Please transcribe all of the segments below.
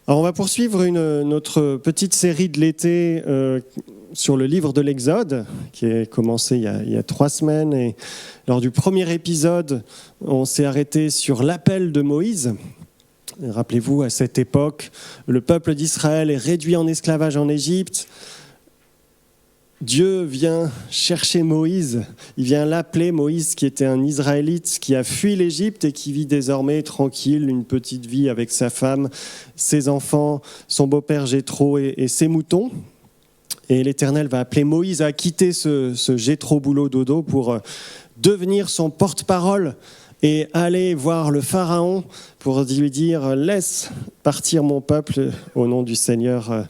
Alors on va poursuivre notre petite série de l'été sur le livre de l'Exode, qui est commencé il y a 3 semaines. Et lors du premier épisode, on s'est arrêté sur l'appel de Moïse. Et rappelez-vous, à cette époque, le peuple d'Israël est réduit en esclavage en Égypte. Dieu vient chercher Moïse, il vient l'appeler, Moïse qui était un Israélite qui a fui l'Égypte et qui vit désormais tranquille, une petite vie avec sa femme, ses enfants, son beau-père Jéthro et ses moutons. Et l'Éternel va appeler Moïse à quitter ce Jéthro boulot dodo pour devenir son porte-parole et aller voir le Pharaon pour lui dire « Laisse partir mon peuple au nom du Seigneur »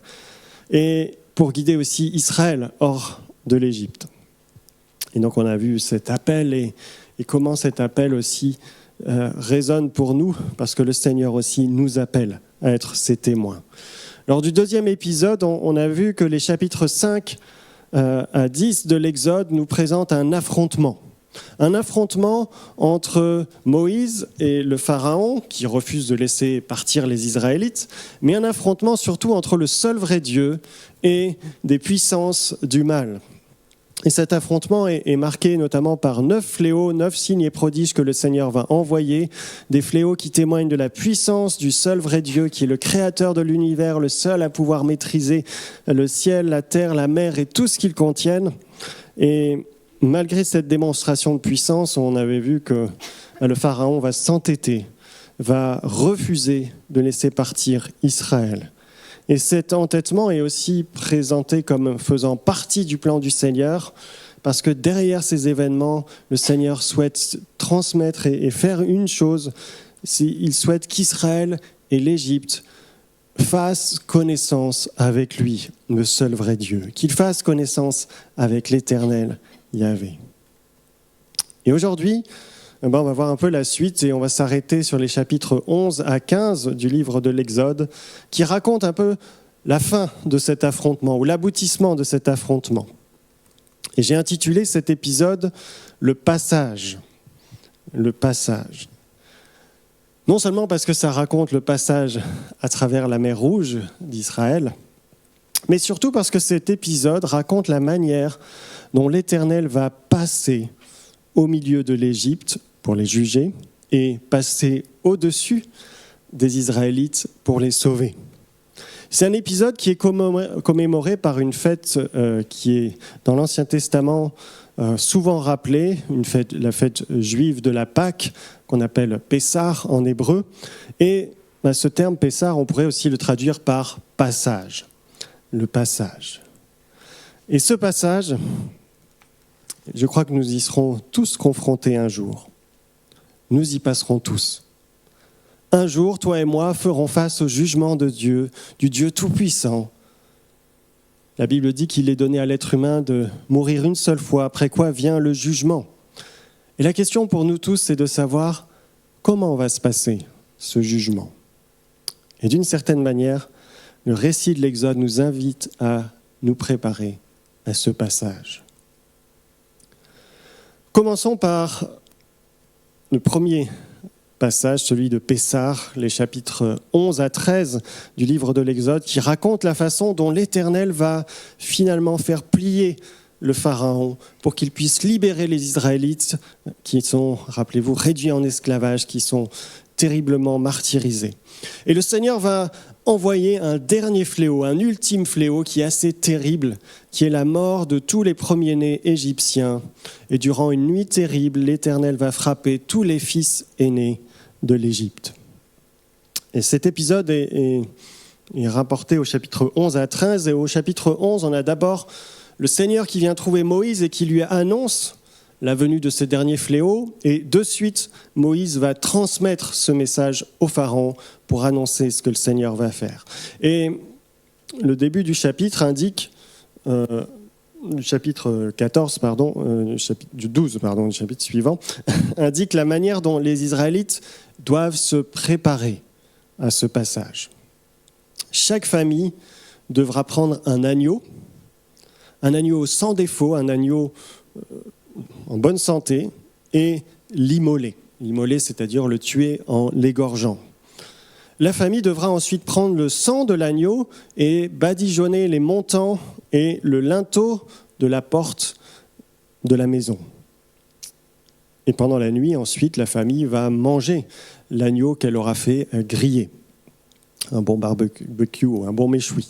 et pour guider aussi Israël hors de l'Égypte. Et donc on a vu cet appel et comment cet appel aussi résonne pour nous, parce que le Seigneur aussi nous appelle à être ses témoins. Lors du deuxième épisode, on a vu que les chapitres 5 à 10 de l'Exode nous présentent un affrontement. Un affrontement entre Moïse et le Pharaon, qui refuse de laisser partir les Israélites, mais un affrontement surtout entre le seul vrai Dieu et des puissances du mal. Et cet affrontement est marqué notamment par 9 fléaux, 9 signes et prodiges que le Seigneur va envoyer, des fléaux qui témoignent de la puissance du seul vrai Dieu, qui est le créateur de l'univers, le seul à pouvoir maîtriser le ciel, la terre, la mer et tout ce qu'ils contiennent. Et malgré cette démonstration de puissance, on avait vu que le Pharaon va s'entêter, va refuser de laisser partir Israël. Et cet entêtement est aussi présenté comme faisant partie du plan du Seigneur, parce que derrière ces événements, le Seigneur souhaite transmettre et faire une chose, il souhaite qu'Israël et l'Égypte fassent connaissance avec lui, le seul vrai Dieu, qu'ils fassent connaissance avec l'Éternel Yahvé. Et aujourd'hui, on va voir un peu la suite et on va s'arrêter sur les chapitres 11 à 15 du livre de l'Exode, qui raconte un peu la fin de cet affrontement ou l'aboutissement de cet affrontement. Et j'ai intitulé cet épisode « Le passage ». Le passage. Non seulement parce que ça raconte le passage à travers la mer Rouge d'Israël, mais surtout parce que cet épisode raconte la manière dont l'Éternel va passer au milieu de l'Égypte pour les juger et passer au-dessus des Israélites pour les sauver. C'est un épisode qui est commémoré par une fête qui est dans l'Ancien Testament souvent rappelée, la fête juive de la Pâque, qu'on appelle Pessah en hébreu. Et ce terme Pessah, on pourrait aussi le traduire par passage. Le passage. Et ce passage, je crois que nous y serons tous confrontés un jour. Nous y passerons tous. Un jour, toi et moi ferons face au jugement de Dieu, du Dieu Tout-Puissant. La Bible dit qu'il est donné à l'être humain de mourir une seule fois, après quoi vient le jugement. Et la question pour nous tous, c'est de savoir comment va se passer ce jugement. Et d'une certaine manière, le récit de l'Exode nous invite à nous préparer à ce passage. Commençons par le premier passage, celui de Pessah, les chapitres 11 à 13 du livre de l'Exode, qui raconte la façon dont l'Éternel va finalement faire plier le Pharaon pour qu'il puisse libérer les Israélites qui sont, rappelez-vous, réduits en esclavage, qui sont terriblement martyrisés. Et le Seigneur va envoyer un dernier fléau, un ultime fléau qui est assez terrible, qui est la mort de tous les premiers-nés égyptiens. Et durant une nuit terrible, l'Éternel va frapper tous les fils aînés de l'Égypte. Et cet épisode est rapporté au chapitre 11 à 13. Et au chapitre 11, on a d'abord le Seigneur qui vient trouver Moïse et qui lui annonce la venue de ce dernier fléau. Et de suite, Moïse va transmettre ce message au Pharaon pour annoncer ce que le Seigneur va faire. Et le début du chapitre indique, du chapitre 14, du 12, du chapitre suivant, indique la manière dont les Israélites doivent se préparer à ce passage. Chaque famille devra prendre un agneau sans défaut, un agneau en bonne santé, et l'immoler. L'immoler, c'est-à-dire le tuer en l'égorgeant. La famille devra ensuite prendre le sang de l'agneau et badigeonner les montants et le linteau de la porte de la maison. Et pendant la nuit, ensuite, la famille va manger l'agneau qu'elle aura fait griller. Un bon barbecue ou un bon méchoui.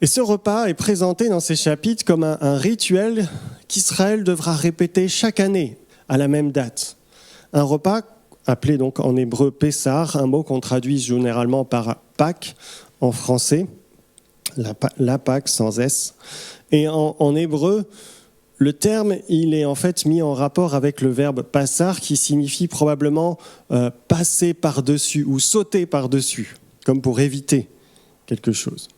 Et ce repas est présenté dans ces chapitres comme un rituel qu'Israël devra répéter chaque année à la même date. Un repas appelé donc en hébreu Pessar, un mot qu'on traduit généralement par Pâques en français, la Pâque sans S. Et en hébreu, le terme, il est en fait mis en rapport avec le verbe passar qui signifie probablement passer par-dessus ou sauter par-dessus, comme pour éviter quelque chose.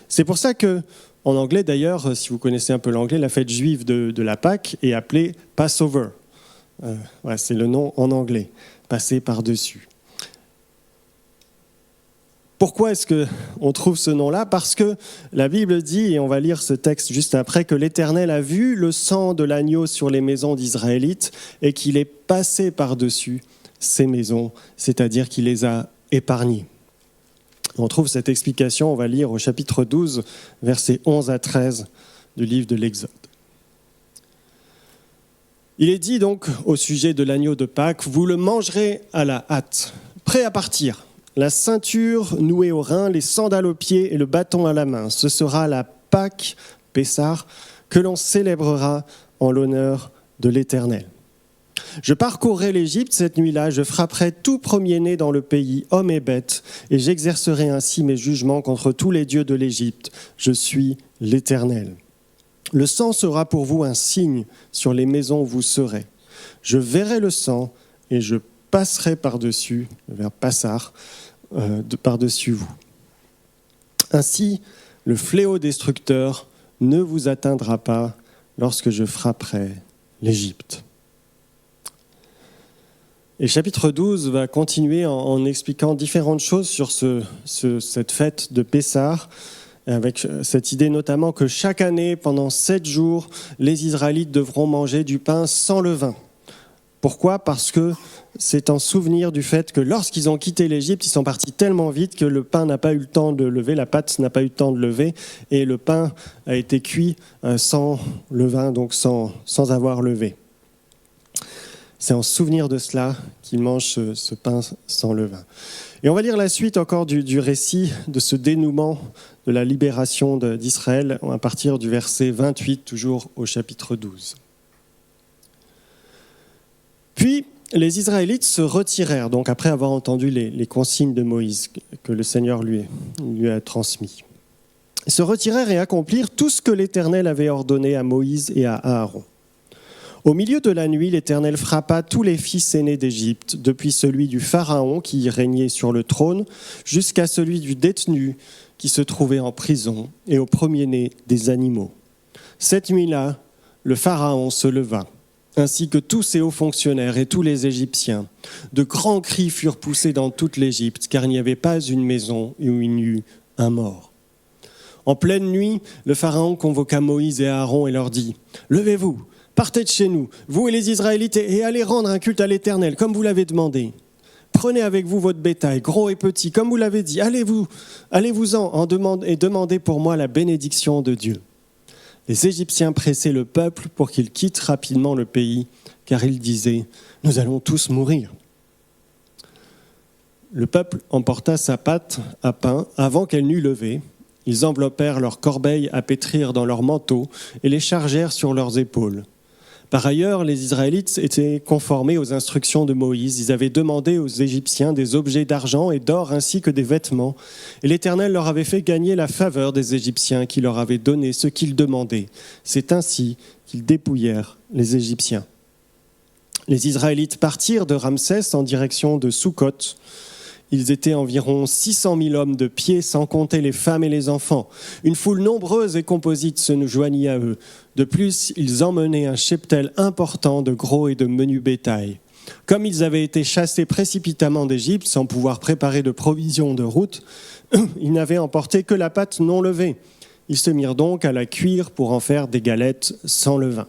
C'est pour ça que, en anglais d'ailleurs, si vous connaissez un peu l'anglais, la fête juive de la Pâque est appelée Passover. Voilà, c'est le nom en anglais, passer par-dessus. Pourquoi est-ce qu'on trouve ce nom-là ? Parce que la Bible dit, et on va lire ce texte juste après, que l'Éternel a vu le sang de l'agneau sur les maisons d'Israélites et qu'il est passé par-dessus ces maisons, c'est-à-dire qu'il les a épargnées. On trouve cette explication, on va lire au chapitre 12, versets 11 à 13 du livre de l'Exode. Il est dit donc au sujet de l'agneau de Pâques, « Vous le mangerez à la hâte, prêt à partir, la ceinture nouée aux reins, les sandales aux pieds et le bâton à la main. Ce sera la Pâque, Pessar, que l'on célébrera en l'honneur de l'Éternel. Je parcourrai l'Égypte cette nuit-là, je frapperai tout premier-né dans le pays, homme et bête, et j'exercerai ainsi mes jugements contre tous les dieux de l'Égypte. Je suis l'Éternel. Le sang sera pour vous un signe sur les maisons où vous serez. Je verrai le sang et je passerai par-dessus, le verbe passar, par-dessus vous. Ainsi, le fléau destructeur ne vous atteindra pas lorsque je frapperai l'Égypte. Et chapitre 12 va continuer en expliquant différentes choses sur cette fête de Pessar, avec cette idée notamment que chaque année, pendant 7 jours, les Israélites devront manger du pain sans levain. Pourquoi ? Parce que c'est en souvenir du fait que lorsqu'ils ont quitté l'Égypte, ils sont partis tellement vite que le pain n'a pas eu le temps de lever, la pâte n'a pas eu le temps de lever, et le pain a été cuit sans levain, donc sans avoir levé. C'est en souvenir de cela qu'ils mangent ce pain sans levain. Et on va lire la suite encore du récit de ce dénouement de la libération d'Israël à partir du verset 28, toujours au chapitre 12. Puis les Israélites se retirèrent, donc après avoir entendu les consignes de Moïse que le Seigneur lui a transmis. Ils se retirèrent et accomplirent tout ce que l'Éternel avait ordonné à Moïse et à Aaron. Au milieu de la nuit, l'Éternel frappa tous les fils aînés d'Égypte, depuis celui du Pharaon qui régnait sur le trône, jusqu'à celui du détenu qui se trouvait en prison, et au premier-né des animaux. Cette nuit-là, le Pharaon se leva, ainsi que tous ses hauts fonctionnaires et tous les Égyptiens. De grands cris furent poussés dans toute l'Égypte, car il n'y avait pas une maison où il n'y eut un mort. En pleine nuit, le Pharaon convoqua Moïse et Aaron et leur dit « Levez-vous ! Partez de chez nous, vous et les Israélites, et allez rendre un culte à l'Éternel, comme vous l'avez demandé. Prenez avec vous votre bétail, gros et petit, comme vous l'avez dit. Allez-vous-en et demandez pour moi la bénédiction de Dieu. » Les Égyptiens pressaient le peuple pour qu'il quitte rapidement le pays, car ils disaient « Nous allons tous mourir. » Le peuple emporta sa pâte à pain avant qu'elle n'eût levé. Ils enveloppèrent leurs corbeilles à pétrir dans leurs manteaux et les chargèrent sur leurs épaules. Par ailleurs, les Israélites étaient conformés aux instructions de Moïse. Ils avaient demandé aux Égyptiens des objets d'argent et d'or ainsi que des vêtements. Et l'Éternel leur avait fait gagner la faveur des Égyptiens qui leur avaient donné ce qu'ils demandaient. C'est ainsi qu'ils dépouillèrent les Égyptiens. Les Israélites partirent de Ramsès en direction de Sukkot. Ils étaient environ 600 000 hommes de pied, sans compter les femmes et les enfants. Une foule nombreuse et composite se nous joignit à eux. De plus, ils emmenaient un cheptel important de gros et de menu bétail. Comme ils avaient été chassés précipitamment d'Égypte, sans pouvoir préparer de provisions de route, ils n'avaient emporté que la pâte non levée. Ils se mirent donc à la cuire pour en faire des galettes sans levain.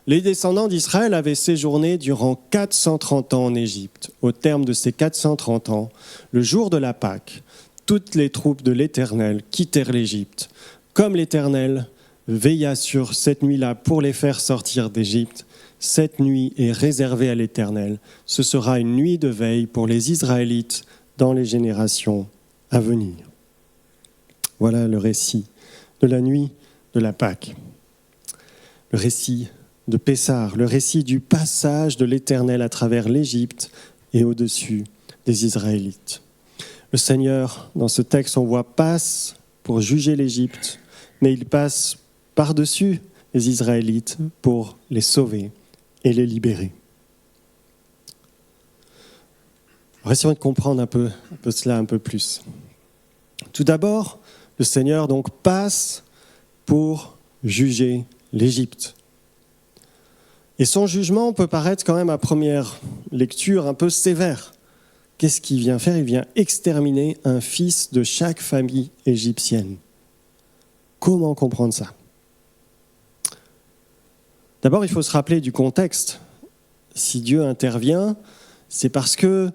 Les descendants d'Israël avaient séjourné durant 430 ans en Égypte. Au terme de ces 430 ans, le jour de la Pâque, toutes les troupes de l'Éternel quittèrent l'Égypte. Comme l'Éternel veilla sur cette nuit-là pour les faire sortir d'Égypte, cette nuit est réservée à l'Éternel. Ce sera une nuit de veille pour les Israélites dans les générations à venir. Voilà le récit de la nuit de la Pâque. Le récit de Pessah, le récit du passage de l'Éternel à travers l'Égypte et au-dessus des Israélites. Le Seigneur, dans ce texte, on voit, passe pour juger l'Égypte, mais il passe par-dessus les Israélites pour les sauver et les libérer. Alors, essayons de comprendre un peu cela un peu plus. Tout d'abord, le Seigneur donc passe pour juger l'Égypte. Et son jugement peut paraître quand même à première lecture un peu sévère. Qu'est-ce qu'il vient faire ? Il vient exterminer un fils de chaque famille égyptienne. Comment comprendre ça ? D'abord, il faut se rappeler du contexte. Si Dieu intervient, c'est parce que,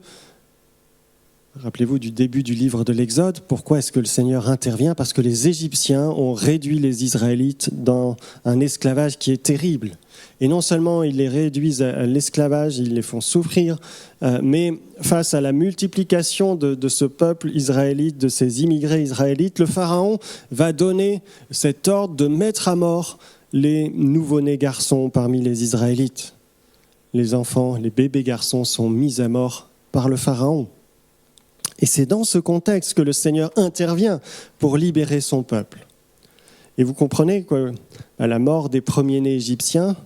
rappelez-vous du début du livre de l'Exode, pourquoi est-ce que le Seigneur intervient ? Parce que les Égyptiens ont réduit les Israélites dans un esclavage qui est terrible. Et non seulement ils les réduisent à l'esclavage, ils les font souffrir, mais face à la multiplication de ce peuple israélite, de ces immigrés israélites, le Pharaon va donner cet ordre de mettre à mort les nouveau-nés garçons parmi les Israélites. Les enfants, les bébés garçons sont mis à mort par le Pharaon. Et c'est dans ce contexte que le Seigneur intervient pour libérer son peuple. Et vous comprenez qu'à la mort des premiers-nés égyptiens,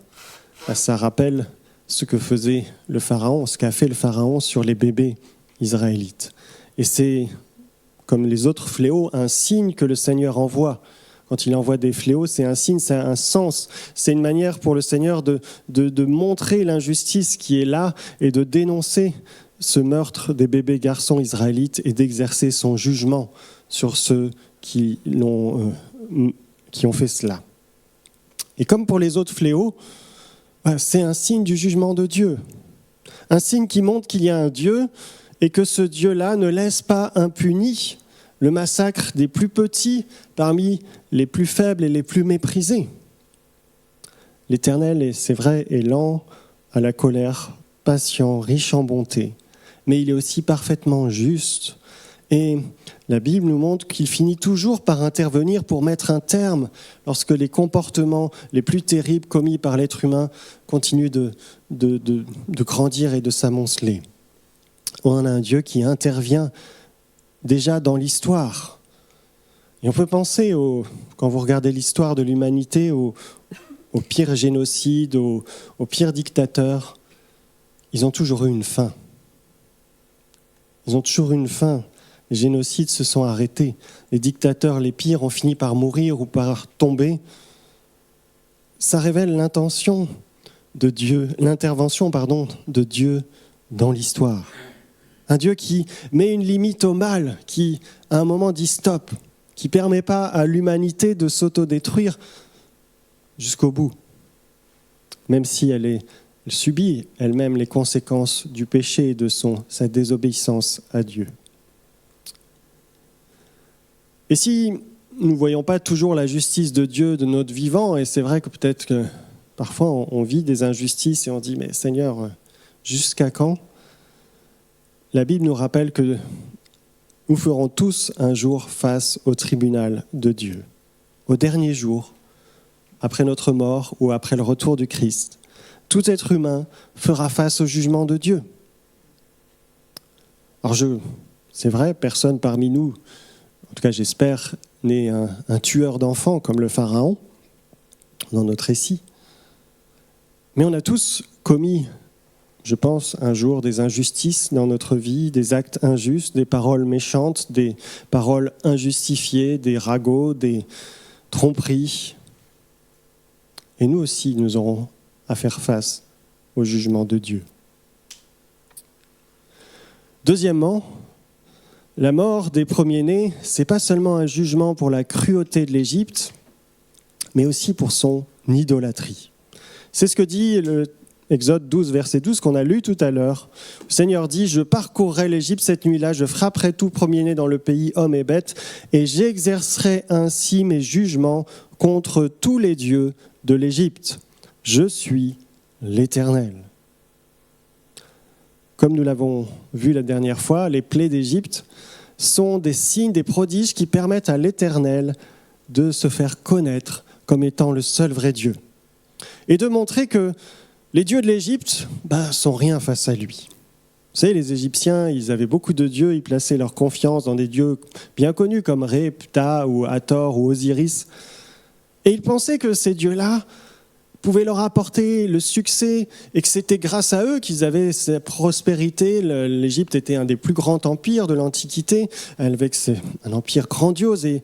ça rappelle ce que faisait le Pharaon, ce qu'a fait le Pharaon sur les bébés israélites. Et c'est, comme les autres fléaux, un signe que le Seigneur envoie. Quand il envoie des fléaux, c'est un signe, ça a un sens. C'est une manière pour le Seigneur de montrer l'injustice qui est là et de dénoncer ce meurtre des bébés garçons israélites et d'exercer son jugement sur ceux qui ont fait cela. Et comme pour les autres fléaux, c'est un signe du jugement de Dieu. Un signe qui montre qu'il y a un Dieu et que ce Dieu-là ne laisse pas impuni le massacre des plus petits parmi les plus faibles et les plus méprisés. L'Éternel, c'est vrai, est lent à la colère, patient, riche en bonté, mais il est aussi parfaitement juste. Et la Bible nous montre qu'il finit toujours par intervenir pour mettre un terme lorsque les comportements les plus terribles commis par l'être humain continuent de grandir et de s'amonceler. On a un Dieu qui intervient déjà dans l'histoire. Et on peut penser, quand vous regardez l'histoire de l'humanité, au pire génocide, aux pires dictateurs, ils ont toujours eu une fin. Ils ont toujours eu une fin. Les génocides se sont arrêtés. Les dictateurs les pires ont fini par mourir ou par tomber. Ça révèle l'intention de Dieu, l'intervention de Dieu dans l'histoire. Un Dieu qui met une limite au mal, qui à un moment dit stop, qui ne permet pas à l'humanité de s'autodétruire jusqu'au bout, même si elle subit elle-même les conséquences du péché et de sa désobéissance à Dieu. Et si nous ne voyons pas toujours la justice de Dieu de notre vivant, et c'est vrai que peut-être que parfois on vit des injustices et on dit « Mais Seigneur, jusqu'à quand ?» La Bible nous rappelle que nous ferons tous un jour face au tribunal de Dieu. Au dernier jour, après notre mort ou après le retour du Christ, tout être humain fera face au jugement de Dieu. Alors c'est vrai, personne parmi nous, en tout cas j'espère, n'est un tueur d'enfants comme le Pharaon dans notre récit. Mais on a tous commis, je pense, un jour des injustices dans notre vie, des actes injustes, des paroles méchantes, des paroles injustifiées, des ragots, des tromperies. Et nous aussi, nous aurons à faire face au jugement de Dieu. Deuxièmement, la mort des premiers-nés, ce n'est pas seulement un jugement pour la cruauté de l'Égypte, mais aussi pour son idolâtrie. C'est ce que dit Exode 12, verset 12, qu'on a lu tout à l'heure. Le Seigneur dit « Je parcourrai l'Égypte cette nuit-là, je frapperai tout premier-né dans le pays, hommes et bêtes, et j'exercerai ainsi mes jugements contre tous les dieux de l'Égypte. Je suis l'Éternel. » Comme nous l'avons vu la dernière fois, les plaies d'Égypte sont des signes, des prodiges qui permettent à l'Éternel de se faire connaître comme étant le seul vrai Dieu. Et de montrer que les dieux de l'Égypte sont rien face à lui. Vous savez, les Égyptiens, ils avaient beaucoup de dieux, ils plaçaient leur confiance dans des dieux bien connus comme Ré, Ptah ou Hathor ou Osiris. Et ils pensaient que ces dieux-là pouvaient leur apporter le succès et que c'était grâce à eux qu'ils avaient cette prospérité. L'Égypte était un des plus grands empires de l'Antiquité, avec un empire grandiose et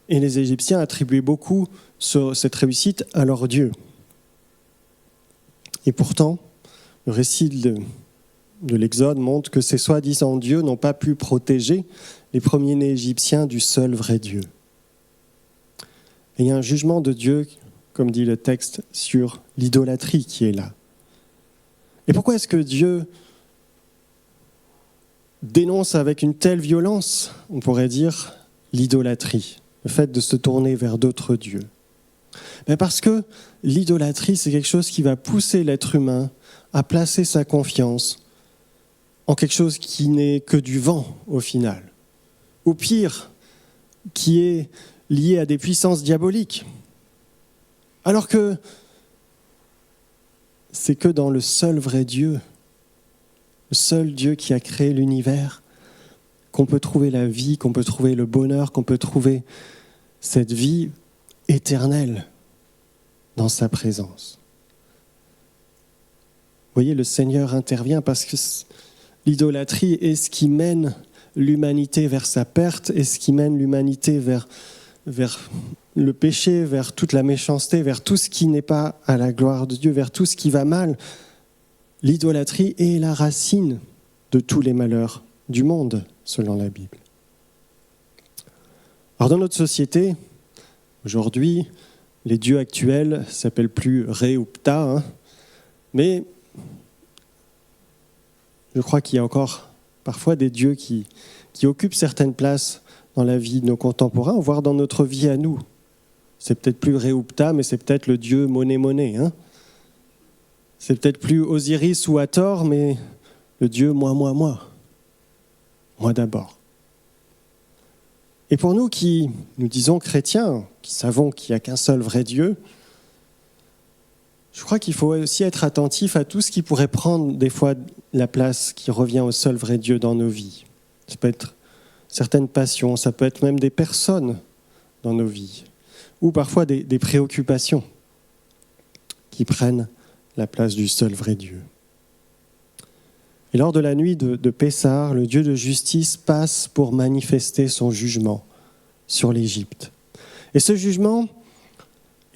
les Égyptiens attribuaient beaucoup cette réussite à leurs dieux. Et pourtant, le récit de l'Exode montre que ces soi-disant dieux n'ont pas pu protéger les premiers-nés égyptiens du seul vrai Dieu. Et il y a un jugement de Dieu, comme dit le texte, sur l'idolâtrie qui est là. Et pourquoi est-ce que Dieu dénonce avec une telle violence, on pourrait dire, l'idolâtrie, le fait de se tourner vers d'autres dieux? Parce que l'idolâtrie, c'est quelque chose qui va pousser l'être humain à placer sa confiance en quelque chose qui n'est que du vent au final. Ou pire, qui est lié à des puissances diaboliques. Alors que c'est que dans le seul vrai Dieu, le seul Dieu qui a créé l'univers, qu'on peut trouver la vie, qu'on peut trouver le bonheur, qu'on peut trouver cette vie éternelle dans sa présence. Vous voyez, le Seigneur intervient parce que l'idolâtrie est ce qui mène l'humanité vers sa perte, est ce qui mène l'humanité vers le péché, vers toute la méchanceté, vers tout ce qui n'est pas à la gloire de Dieu, vers tout ce qui va mal. L'idolâtrie est la racine de tous les malheurs du monde, selon la Bible. Alors dans notre société, aujourd'hui, les dieux actuels ne s'appellent plus Ré ou Ptah, mais je crois qu'il y a encore parfois des dieux qui occupent certaines places dans la vie de nos contemporains, voire dans notre vie à nous. C'est peut-être plus Ré ou Ptah, mais c'est peut-être le dieu Monnaie. C'est peut-être plus Osiris ou Hathor, mais le dieu moi. Moi d'abord. Et pour nous qui nous disons chrétiens, qui savons qu'il n'y a qu'un seul vrai Dieu, je crois qu'il faut aussi être attentif à tout ce qui pourrait prendre des fois la place qui revient au seul vrai Dieu dans nos vies. Ça peut être certaines passions, ça peut être même des personnes dans nos vies, ou parfois des préoccupations qui prennent la place du seul vrai Dieu. Et lors de la nuit de Pessah, le Dieu de justice passe pour manifester son jugement sur l'Égypte. Et ce jugement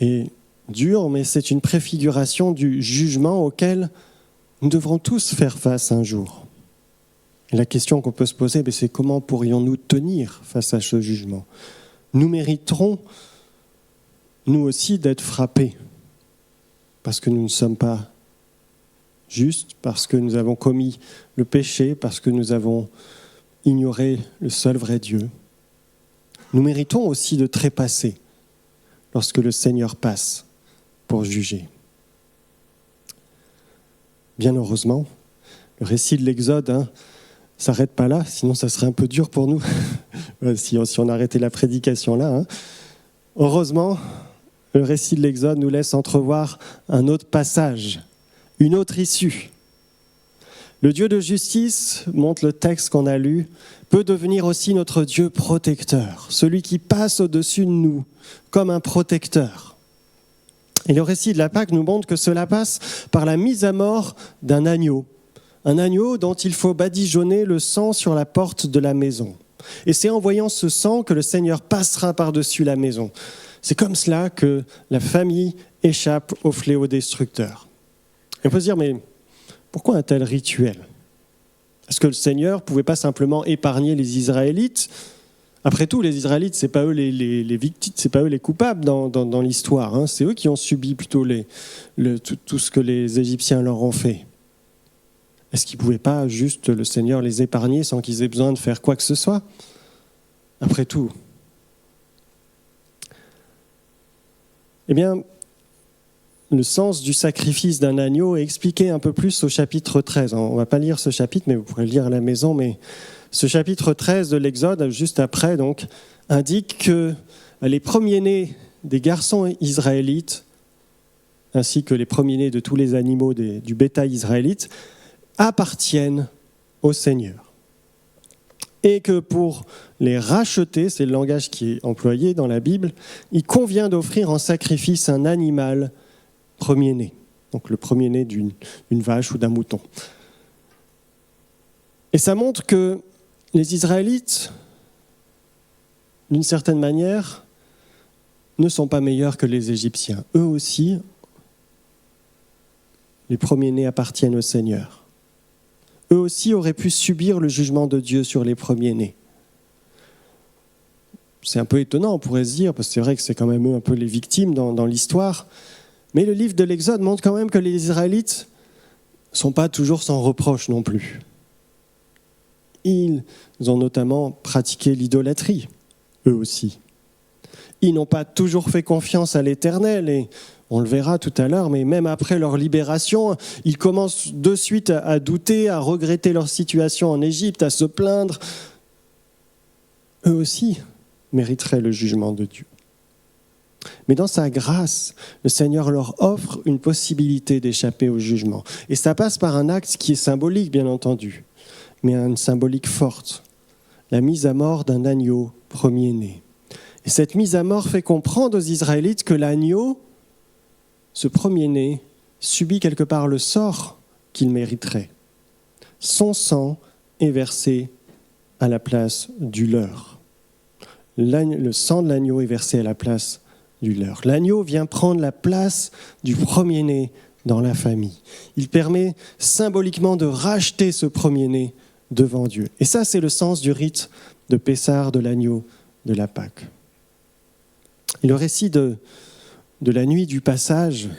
est dur, mais c'est une préfiguration du jugement auquel nous devrons tous faire face un jour. Et la question qu'on peut se poser, c'est comment pourrions-nous tenir face à ce jugement ? Nous mériterons, nous aussi, d'être frappés, parce que nous ne sommes pas justes, parce que nous avons commis le péché, parce que nous avons ignoré le seul vrai Dieu. Nous méritons aussi de trépasser lorsque le Seigneur passe pour juger. Bien heureusement, le récit de l'Exode ne s'arrête pas là, sinon ça serait un peu dur pour nous, si on arrêtait la prédication là. Heureusement, le récit de l'Exode nous laisse entrevoir un autre passage, une autre issue. Le Dieu de justice, montre le texte qu'on a lu, peut devenir aussi notre Dieu protecteur, celui qui passe au-dessus de nous comme un protecteur. Et le récit de la Pâque nous montre que cela passe par la mise à mort d'un agneau. Un agneau dont il faut badigeonner le sang sur la porte de la maison. Et c'est en voyant ce sang que le Seigneur passera par-dessus la maison. C'est comme cela que la famille échappe au fléau destructeur. Et on peut se dire, mais pourquoi un tel rituel ? Est-ce que le Seigneur ne pouvait pas simplement épargner les Israélites Après tout, les Israélites, c'est pas eux les victimes, c'est pas eux les coupables dans l'histoire. Hein. C'est eux qui ont subi plutôt tout ce que les Égyptiens leur ont fait. Est-ce qu'ils ne pouvaient pas juste le Seigneur les épargner sans qu'ils aient besoin de faire quoi que ce soit ? Après tout. Eh bien, le sens du sacrifice d'un agneau est expliqué un peu plus au chapitre 13. On ne va pas lire ce chapitre, mais vous pourrez le lire à la maison. Mais ce chapitre 13 de l'Exode, juste après, donc, indique que les premiers-nés des garçons israélites, ainsi que les premiers-nés de tous les animaux du bétail israélite, appartiennent au Seigneur. Et que pour les racheter, c'est le langage qui est employé dans la Bible, il convient d'offrir en sacrifice un animal premier-né, donc le premier-né d'une vache ou d'un mouton. Et ça montre que les Israélites, d'une certaine manière, ne sont pas meilleurs que les Égyptiens. Eux aussi, les premiers-nés appartiennent au Seigneur. Eux aussi auraient pu subir le jugement de Dieu sur les premiers-nés. C'est un peu étonnant, on pourrait se dire, parce que c'est vrai que c'est quand même eux un peu les victimes dans l'histoire. Mais le livre de l'Exode montre quand même que les Israélites ne sont pas toujours sans reproche non plus. Ils ont notamment pratiqué l'idolâtrie, eux aussi. Ils n'ont pas toujours fait confiance à l'Éternel, et on le verra tout à l'heure, mais même après leur libération, ils commencent de suite à douter, à regretter leur situation en Égypte, à se plaindre. Eux aussi mériteraient le jugement de Dieu. Mais dans sa grâce, le Seigneur leur offre une possibilité d'échapper au jugement. Et ça passe par un acte qui est symbolique, bien entendu, mais une symbolique forte. La mise à mort d'un agneau premier-né. Et cette mise à mort fait comprendre aux Israélites que l'agneau, ce premier-né, subit quelque part le sort qu'il mériterait. Son sang est versé à la place du leur. Le sang de l'agneau est versé à la place du leur. L'agneau vient prendre la place du premier-né dans la famille. Il permet symboliquement de racheter ce premier-né devant Dieu. Et ça, c'est le sens du rite de Pessah, de l'agneau de la Pâque. Et le récit de la nuit du passage, vous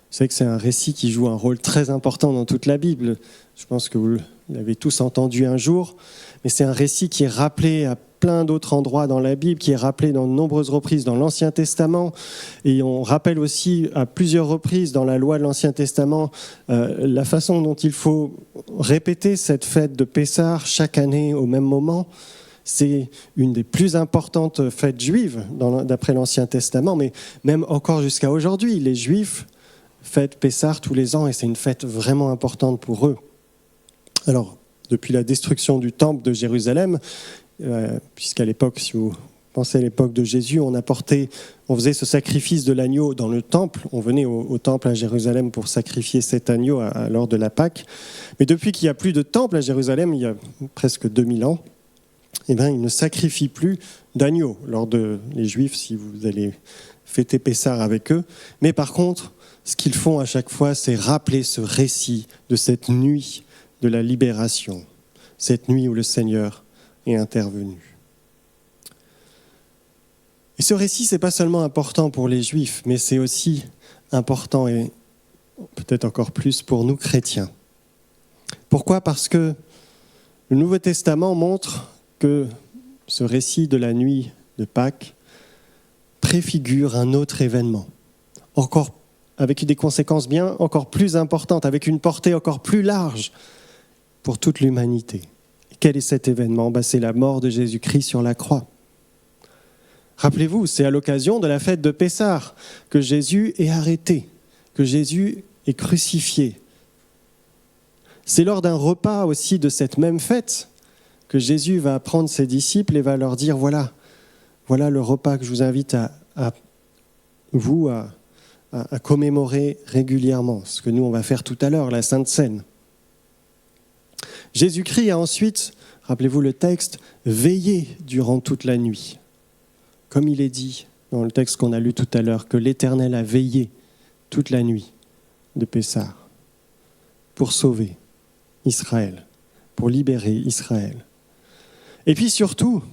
savez que c'est un récit qui joue un rôle très important dans toute la Bible. Je pense que vous l'avez tous entendu un jour, mais c'est un récit qui est rappelé à plein d'autres endroits dans la Bible, qui est rappelé dans de nombreuses reprises dans l'Ancien Testament. Et on rappelle aussi à plusieurs reprises dans la loi de l'Ancien Testament la façon dont il faut répéter cette fête de Pessah chaque année au même moment. C'est une des plus importantes fêtes juives d'après l'Ancien Testament, mais même encore jusqu'à aujourd'hui, les Juifs fêtent Pessah tous les ans et c'est une fête vraiment importante pour eux. Alors, depuis la destruction du temple de Jérusalem, puisqu'à l'époque, si vous pensez à l'époque de Jésus, on faisait ce sacrifice de l'agneau dans le temple, on venait au temple à Jérusalem pour sacrifier cet agneau lors de la Pâque. Mais depuis qu'il n'y a plus de temple à Jérusalem, il y a presque 2000 ans, ils ne sacrifient plus d'agneau les Juifs, si vous allez fêter Pessah avec eux. Mais par contre, ce qu'ils font à chaque fois, c'est rappeler ce récit de cette nuit de la libération, cette nuit où le Seigneur est intervenu. Et ce récit, ce n'est pas seulement important pour les Juifs, mais c'est aussi important et peut-être encore plus pour nous chrétiens. Pourquoi ? Parce que le Nouveau Testament montre que ce récit de la nuit de Pâques préfigure un autre événement, encore avec des conséquences bien encore plus importantes, avec une portée encore plus large pour toute l'humanité. Et quel est cet événement ? C'est la mort de Jésus-Christ sur la croix. Rappelez-vous, c'est à l'occasion de la fête de Pessah que Jésus est arrêté, que Jésus est crucifié. C'est lors d'un repas aussi de cette même fête que Jésus va prendre ses disciples et va leur dire, voilà le repas que je vous invite à commémorer régulièrement, ce que nous on va faire tout à l'heure, la Sainte Seine. Jésus-Christ a ensuite, rappelez-vous le texte, veillé durant toute la nuit. Comme il est dit dans le texte qu'on a lu tout à l'heure, que l'Éternel a veillé toute la nuit de Pessah pour sauver Israël, pour libérer Israël. Et puis surtout,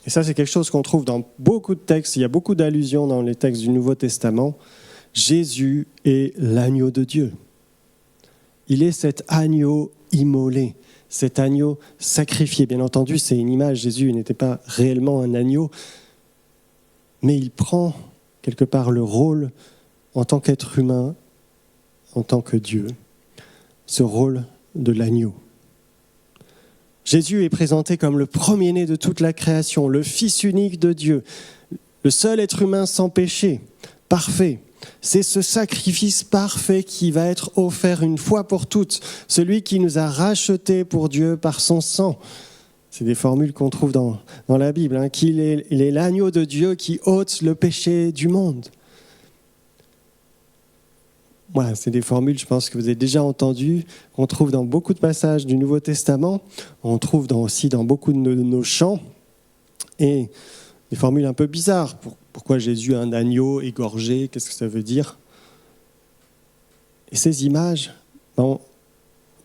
Et ça, c'est quelque chose qu'on trouve dans beaucoup de textes. Il y a beaucoup d'allusions dans les textes du Nouveau Testament. Jésus est l'agneau de Dieu. Il est cet agneau immolé, cet agneau sacrifié. Bien entendu, c'est une image. Jésus n'était pas réellement un agneau, mais il prend quelque part le rôle en tant qu'être humain, en tant que Dieu, ce rôle de l'agneau. Jésus est présenté comme le premier-né de toute la création, le Fils unique de Dieu, le seul être humain sans péché, parfait. C'est ce sacrifice parfait qui va être offert une fois pour toutes, celui qui nous a rachetés pour Dieu par son sang. C'est des formules qu'on trouve dans la Bible, qu'il est l'agneau de Dieu qui ôte le péché du monde. Voilà, c'est des formules, je pense que vous avez déjà entendues, qu'on trouve dans beaucoup de passages du Nouveau Testament, on trouve aussi dans beaucoup de nos chants, et des formules un peu bizarres. Pourquoi Jésus est un agneau égorgé? Qu'est-ce que ça veut dire? Et ces images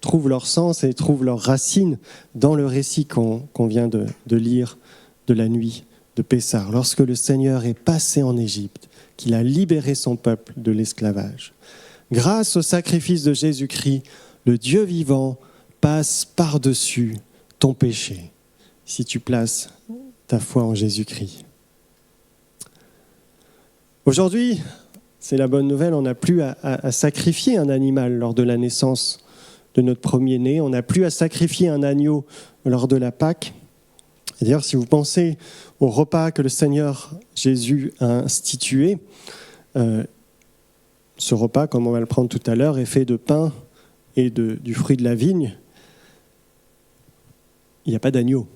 trouvent leur sens et trouvent leurs racines dans le récit qu'on vient de lire de la nuit de Pessah, lorsque le Seigneur est passé en Égypte, qu'il a libéré son peuple de l'esclavage. Grâce au sacrifice de Jésus-Christ, le Dieu vivant passe par-dessus ton péché, si tu places ta foi en Jésus-Christ. Aujourd'hui, c'est la bonne nouvelle, on n'a plus à sacrifier un animal lors de la naissance de notre premier-né, on n'a plus à sacrifier un agneau lors de la Pâque. Et d'ailleurs, si vous pensez au repas que le Seigneur Jésus a institué, ce repas, comme on va le prendre tout à l'heure, est fait de pain et du fruit de la vigne. Il n'y a pas d'agneau.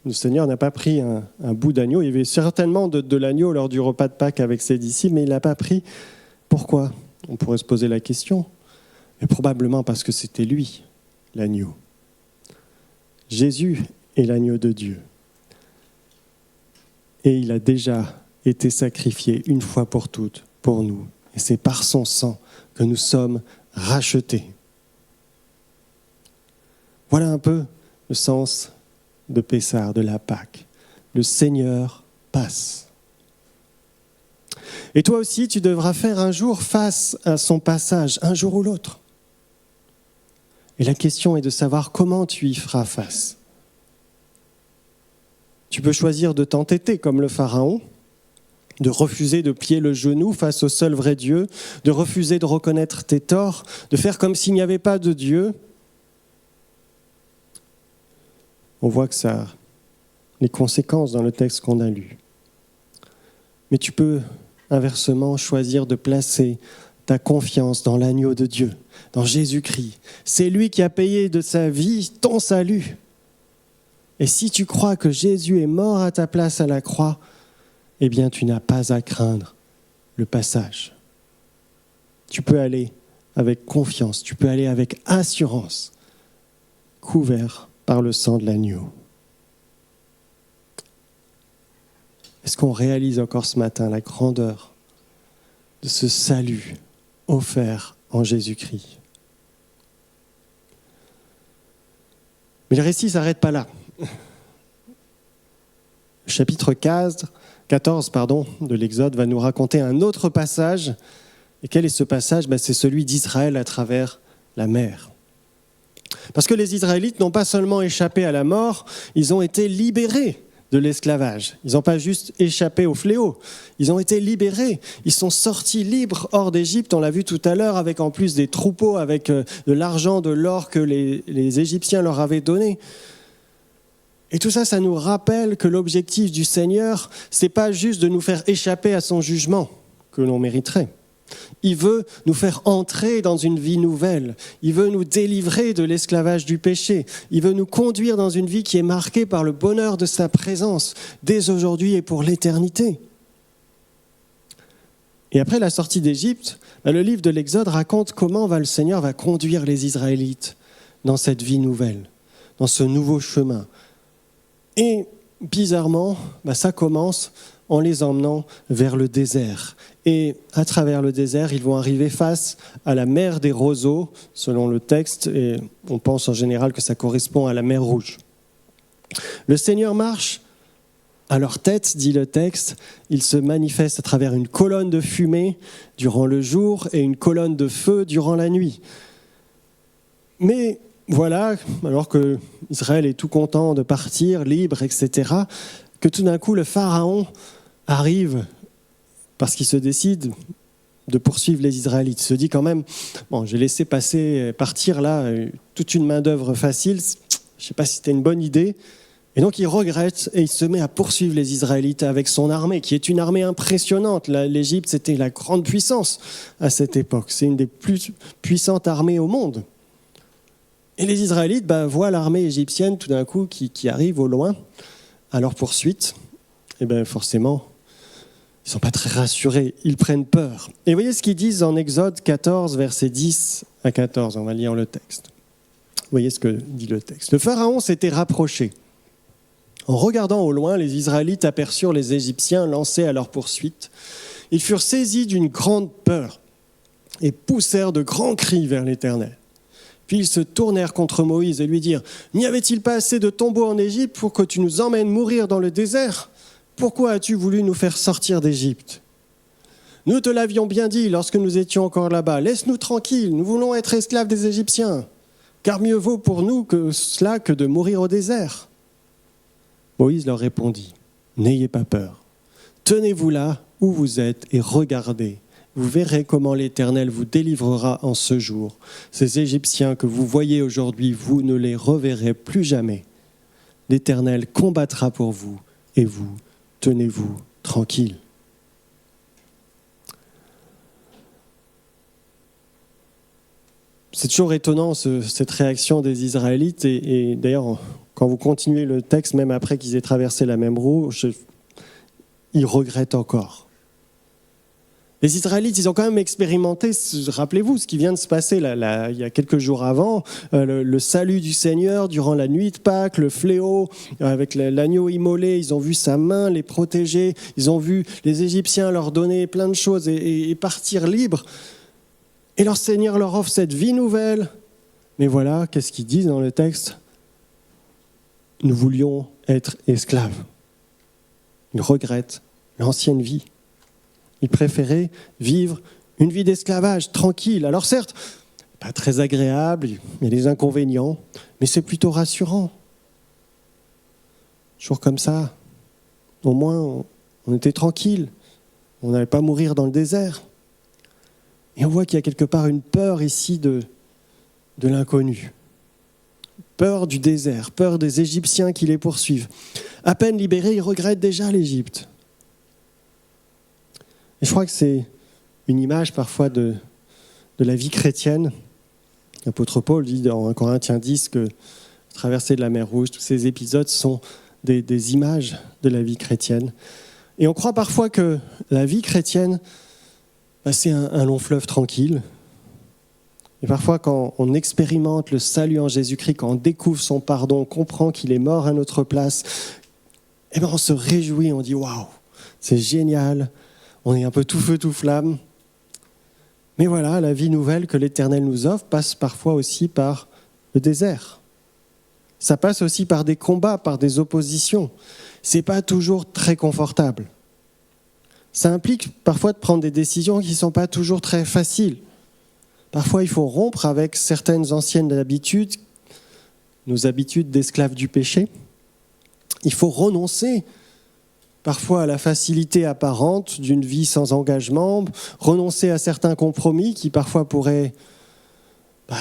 Le Seigneur n'a pas pris un bout d'agneau. Il y avait certainement de l'agneau lors du repas de Pâques avec ses disciples, mais il ne l'a pas pris. Pourquoi? On pourrait se poser la question. Mais probablement parce que c'était lui, l'agneau. Jésus est l'agneau de Dieu. Et il a déjà été sacrifié une fois pour toutes pour nous. Et c'est par son sang que nous sommes rachetés. Voilà un peu le sens de Pessah, de la Pâque. Le Seigneur passe. Et toi aussi, tu devras faire un jour face à son passage, un jour ou l'autre. Et la question est de savoir comment tu y feras face. Tu peux choisir de t'entêter comme le Pharaon, de refuser de plier le genou face au seul vrai Dieu, de refuser de reconnaître tes torts, de faire comme s'il n'y avait pas de Dieu. On voit que ça a les conséquences dans le texte qu'on a lu. Mais tu peux inversement choisir de placer ta confiance dans l'agneau de Dieu, dans Jésus-Christ. C'est lui qui a payé de sa vie ton salut. Et si tu crois que Jésus est mort à ta place à la croix, eh bien tu n'as pas à craindre le passage. Tu peux aller avec confiance, tu peux aller avec assurance, couvert par le sang de l'agneau. Est-ce qu'on réalise encore ce matin la grandeur de ce salut offert en Jésus-Christ? Mais le récit ne s'arrête pas là. Le chapitre 14 de l'Exode va nous raconter un autre passage. Et quel est ce passage? C'est celui d'Israël à travers la mer. Parce que les Israélites n'ont pas seulement échappé à la mort, ils ont été libérés de l'esclavage. Ils n'ont pas juste échappé au fléau, ils ont été libérés. Ils sont sortis libres hors d'Égypte, on l'a vu tout à l'heure, avec en plus des troupeaux, avec de l'argent, de l'or que les Égyptiens leur avaient donné. Et tout ça, ça nous rappelle que l'objectif du Seigneur, c'est pas juste de nous faire échapper à son jugement que l'on mériterait. Il veut nous faire entrer dans une vie nouvelle. Il veut nous délivrer de l'esclavage du péché. Il veut nous conduire dans une vie qui est marquée par le bonheur de sa présence, dès aujourd'hui et pour l'éternité. Et après la sortie d'Égypte, le livre de l'Exode raconte comment le Seigneur va conduire les Israélites dans cette vie nouvelle, dans ce nouveau chemin. Et bizarrement, ça commence en les emmenant vers le désert. Et à travers le désert, ils vont arriver face à la mer des roseaux, selon le texte, et on pense en général que ça correspond à la mer Rouge. Le Seigneur marche À leur tête, dit le texte, ils se manifestent à travers une colonne de fumée durant le jour et une colonne de feu durant la nuit. Mais voilà, alors que Israël est tout content de partir, libre, etc., que tout d'un coup le Pharaon arrive parce qu'il se décide de poursuivre les Israélites. Il se dit quand même, bon, j'ai laissé partir là toute une main-d'œuvre facile, je ne sais pas si c'était une bonne idée. Et donc il regrette et il se met à poursuivre les Israélites avec son armée, qui est une armée impressionnante. L'Égypte, c'était la grande puissance à cette époque. C'est une des plus puissantes armées au monde. Et les Israélites voient l'armée égyptienne tout d'un coup qui arrive au loin à leur poursuite. Et forcément, ils ne sont pas très rassurés, ils prennent peur. Et voyez ce qu'ils disent en Exode 14, versets 10 à 14. On va lire le texte. Vous voyez ce que dit le texte. Le Pharaon s'était rapproché. En regardant au loin, les Israélites aperçurent les Égyptiens lancés à leur poursuite. Ils furent saisis d'une grande peur et poussèrent de grands cris vers l'Éternel. Puis ils se tournèrent contre Moïse et lui dirent « N'y avait-il pas assez de tombeaux en Égypte pour que tu nous emmènes mourir dans le désert ? Pourquoi as-tu voulu nous faire sortir d'Égypte ? Nous te l'avions bien dit lorsque nous étions encore là-bas. Laisse-nous tranquilles, nous voulons être esclaves des Égyptiens. Car mieux vaut pour nous que cela que de mourir au désert. » Moïse leur répondit « N'ayez pas peur. Tenez-vous là où vous êtes et regardez. Vous verrez comment l'Éternel vous délivrera en ce jour. Ces Égyptiens que vous voyez aujourd'hui, vous ne les reverrez plus jamais. L'Éternel combattra pour vous et vous, tenez-vous tranquille. » C'est toujours étonnant cette réaction des Israélites et d'ailleurs, quand vous continuez le texte, même après qu'ils aient traversé la même route, ils regrettent encore. Les Israélites, ils ont quand même expérimenté, rappelez-vous, ce qui vient de se passer il y a quelques jours avant, le salut du Seigneur durant la nuit de Pâques, le fléau avec l'agneau immolé, ils ont vu sa main les protéger, ils ont vu les Égyptiens leur donner plein de choses et partir libres. Et leur Seigneur leur offre cette vie nouvelle. Mais voilà, qu'est-ce qu'ils disent dans le texte ? Nous voulions être esclaves. Ils regrettent l'ancienne vie. Ils préféraient vivre une vie d'esclavage tranquille. Alors certes, pas très agréable, il y a des inconvénients, mais c'est plutôt rassurant. Toujours comme ça, au moins on était tranquille, on n'allait pas mourir dans le désert. Et on voit qu'il y a quelque part une peur ici de l'inconnu. Peur du désert, peur des Égyptiens qui les poursuivent. À peine libérés, ils regrettent déjà l'Égypte. Et je crois que c'est une image parfois de la vie chrétienne. L'apôtre Paul dit dans 1 Corinthiens 10 que la traversée de la mer Rouge, tous ces épisodes sont des images de la vie chrétienne. Et on croit parfois que la vie chrétienne, c'est un long fleuve tranquille. Et parfois, quand on expérimente le salut en Jésus-Christ, quand on découvre son pardon, on comprend qu'il est mort à notre place, on se réjouit, on dit « Waouh, c'est génial !» On est un peu tout feu, tout flamme. Mais voilà, la vie nouvelle que l'Éternel nous offre passe parfois aussi par le désert. Ça passe aussi par des combats, par des oppositions. C'est pas toujours très confortable. Ça implique parfois de prendre des décisions qui ne sont pas toujours très faciles. Parfois, il faut rompre avec certaines anciennes habitudes, nos habitudes d'esclaves du péché. Il faut renoncer parfois à la facilité apparente d'une vie sans engagement, renoncer à certains compromis qui parfois pourraient...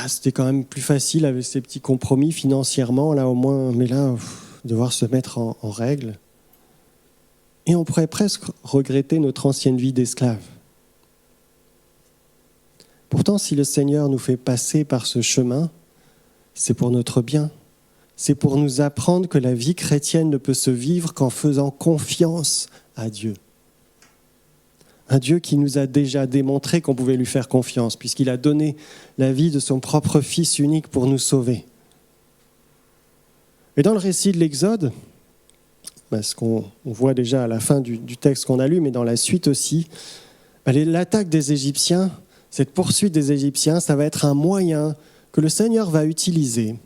c'était quand même plus facile avec ces petits compromis financièrement, là au moins, mais là, devoir se mettre en règle. Et on pourrait presque regretter notre ancienne vie d'esclave. Pourtant, si le Seigneur nous fait passer par ce chemin, c'est pour notre bien. C'est pour nous apprendre que la vie chrétienne ne peut se vivre qu'en faisant confiance à Dieu. Un Dieu qui nous a déjà démontré qu'on pouvait lui faire confiance, puisqu'il a donné la vie de son propre Fils unique pour nous sauver. Et dans le récit de l'Exode, ce qu'on voit déjà à la fin du texte qu'on a lu, mais dans la suite aussi, l'attaque des Égyptiens, cette poursuite des Égyptiens, ça va être un moyen que le Seigneur va utiliser.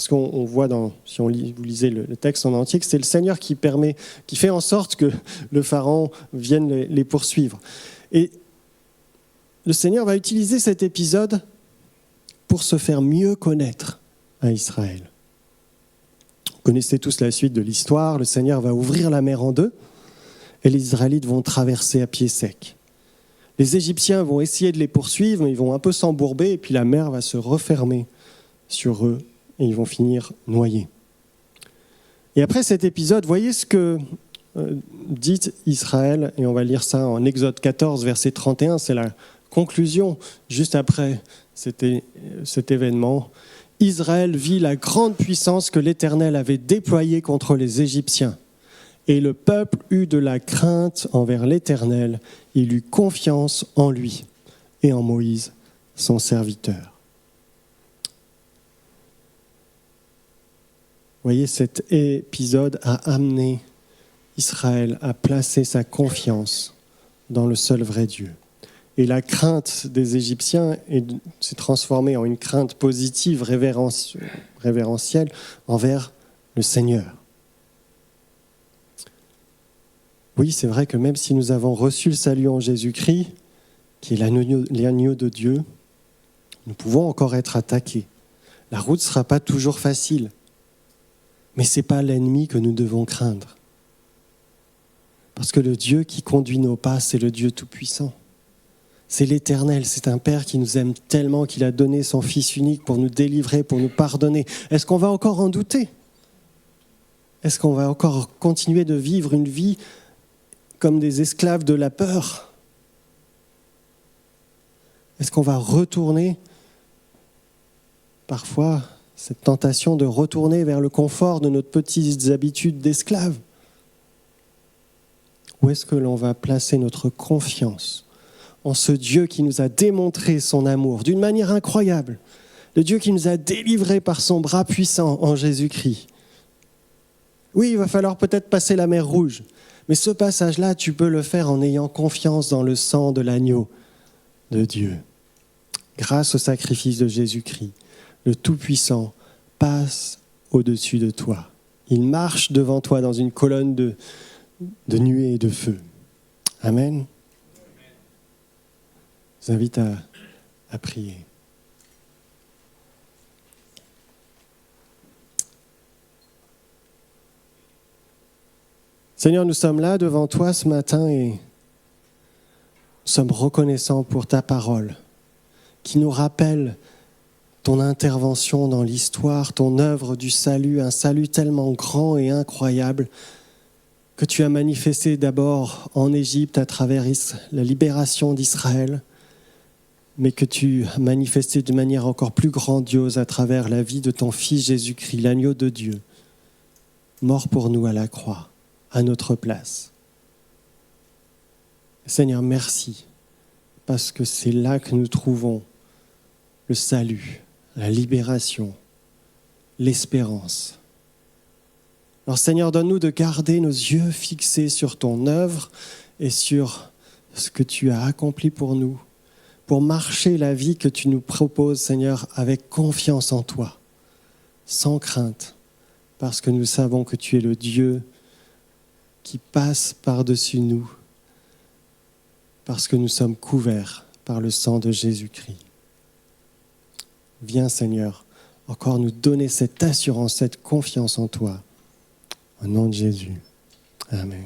parce qu'on voit, si vous lisez le texte en entier, que c'est le Seigneur qui fait en sorte que le Pharaon vienne les poursuivre. Et le Seigneur va utiliser cet épisode pour se faire mieux connaître à Israël. Vous connaissez tous la suite de l'histoire. Le Seigneur va ouvrir la mer en deux et les Israélites vont traverser à pied sec. Les Égyptiens vont essayer de les poursuivre, mais ils vont un peu s'embourber et puis la mer va se refermer sur eux et ils vont finir noyés. Et après cet épisode, voyez ce que dit Israël, et on va lire ça en Exode 14, verset 31, c'est la conclusion, juste après cet événement. Israël vit la grande puissance que l'Éternel avait déployée contre les Égyptiens. Et le peuple eut de la crainte envers l'Éternel. Il eut confiance en lui et en Moïse, son serviteur. Vous voyez, cet épisode a amené Israël à placer sa confiance dans le seul vrai Dieu. Et la crainte des Égyptiens s'est transformée en une crainte positive, révérentielle envers le Seigneur. Oui, c'est vrai que même si nous avons reçu le salut en Jésus-Christ, qui est l'agneau de Dieu, nous pouvons encore être attaqués. La route ne sera pas toujours facile, mais ce n'est pas l'ennemi que nous devons craindre. Parce que le Dieu qui conduit nos pas, c'est le Dieu Tout-Puissant. C'est l'Éternel, c'est un Père qui nous aime tellement qu'il a donné son Fils unique pour nous délivrer, pour nous pardonner. Est-ce qu'on va encore en douter ? Est-ce qu'on va encore continuer de vivre une vie comme des esclaves de la peur ? Est-ce qu'on va retourner, parfois, cette tentation de retourner vers le confort de nos petites habitudes d'esclaves ? Ou est-ce que l'on va placer notre confiance en ce Dieu qui nous a démontré son amour d'une manière incroyable, le Dieu qui nous a délivrés par son bras puissant en Jésus-Christ ? Oui, il va falloir peut-être passer la mer Rouge, mais ce passage-là, tu peux le faire en ayant confiance dans le sang de l'agneau de Dieu. Grâce au sacrifice de Jésus-Christ, le Tout-Puissant passe au-dessus de toi. Il marche devant toi dans une colonne de nuée et de feu. Amen. Je vous invite à prier. Seigneur, nous sommes là devant toi ce matin et nous sommes reconnaissants pour ta parole qui nous rappelle ton intervention dans l'histoire, ton œuvre du salut, un salut tellement grand et incroyable que tu as manifesté d'abord en Égypte à travers la libération d'Israël, mais que tu as manifesté de manière encore plus grandiose à travers la vie de ton Fils Jésus-Christ, l'agneau de Dieu, mort pour nous à la croix, à notre place. Seigneur, merci, parce que c'est là que nous trouvons le salut, la libération, l'espérance. Alors Seigneur, donne-nous de garder nos yeux fixés sur ton œuvre et sur ce que tu as accompli pour nous, pour marcher la vie que tu nous proposes, Seigneur, avec confiance en toi, sans crainte, parce que nous savons que tu es le Dieu qui passe par-dessus nous, parce que nous sommes couverts par le sang de Jésus-Christ. Viens, Seigneur, encore nous donner cette assurance, cette confiance en toi. Au nom de Jésus. Amen.